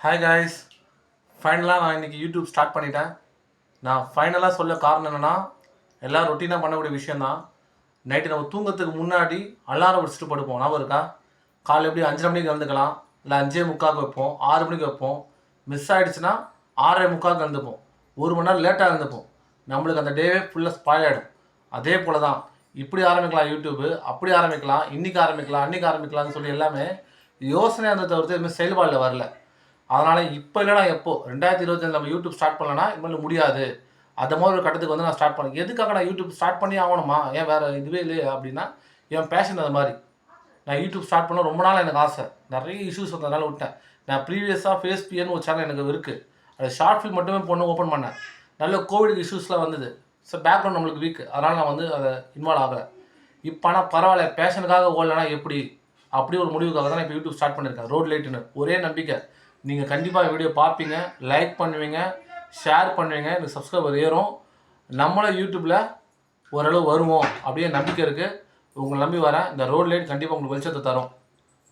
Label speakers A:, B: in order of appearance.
A: Hi guys, ஃபைனலாக நான் இன்றைக்கி யூடியூப் ஸ்டார்ட் பண்ணிட்டேன். நான் ஃபைனலாக சொல்ல காரணம் என்னென்னா, எல்லாம் ரொட்டீனாக பண்ணக்கூடிய விஷயந்தான். நைட்டு நம்ம தூங்கத்துக்கு முன்னாடி அலாரம் வச்சுட்டு படுப்போம். ஞாபகம் இருக்கா? காலைல எப்படி 5:30 மணிக்கு எழுந்துக்கலாம், இல்லை 5:45 வைப்போம், 6 மணிக்கு வைப்போம். மிஸ் ஆகிடுச்சுன்னா 6:45 எழுந்துப்போம். 1 மணி நேரம் லேட்டாக எழுந்துப்போம். நம்மளுக்கு அந்த டேவே ஃபுல்லாக ஸ்பாயில் ஆகிடும். அதே போல் தான் இப்படி ஆரம்பிக்கலாம் யூடியூப்பு, அப்படி ஆரம்பிக்கலாம், இன்றைக்கி ஆரம்பிக்கலாம், அன்றைக்கி ஆரம்பிக்கலாம்னு சொல்லி எல்லாமே யோசனை இருந்ததை தவிர்த்து எதுவுமே செயல்பாடில் வரல. அதனால் இப்போ இல்லைனா எப்போ 2025 நம்ம யூடியூப் ஸ்டார்ட் பண்ணலன்னா இனிமேல் முடியாது. அந்த மாதிரி ஒரு கட்டத்துக்கு வந்து நான் ஸ்டார்ட் பண்ணேன். எதுக்காக நான் யூடியூப் ஸ்டார்ட் பண்ணி ஆகணுமா, ஏன் வேறு இதுவே இல்லையே அப்படின்னா, என் பேஷன் அது மாதிரி. நான் யூடியூப் ஸ்டார்ட் பண்ண ரொம்ப நாள் எனக்கு ஆசை. நிறைய இஷ்யூஸ் வந்ததுனால விட்டேன். நான் ப்ரீவியஸாக ஃபேஸ்பிஎன்னு ஒரு சேனல் எனக்கு இருக்குது. அது ஷார்ட் ஃபில்ம் மட்டுமே ஓப்பன் பண்ணேன். நல்ல கோவிட் இஷ்யூஸ்லாம் வந்தது. ஸோ பேக்ரவுண்ட் நம்மளுக்கு வீக், அதனால் நான் வந்து அதை இன்வால்வ் ஆகலை. இப்போ ஆனால் பரவாயில்ல, பேஷனுக்காக ஓடலைன்னா எப்படி, அப்படி ஒரு முடிவுக்காக தான் நான் இப்போ யூடியூப் ஸ்டார்ட் பண்ணியிருக்கேன். ரோட் லைட்டுன்னு ஒரே நம்பிக்கை. நீங்கள் கண்டிப்பாக வீடியோ பார்ப்பீங்க, லைக் பண்ணுவீங்க, ஷேர் பண்ணுவீங்க, எனக்கு சப்ஸ்கிரைபர் ஏறும், நம்மளும் யூடியூப்பில் ஓரளவு வருவோம் அப்படியே நம்பிக்கை இருக்குது. உங்களை நம்பி வரேன். இந்த ரோட் லைட் கண்டிப்பாக உங்களுக்கு வெளிச்சத்தை தரும்.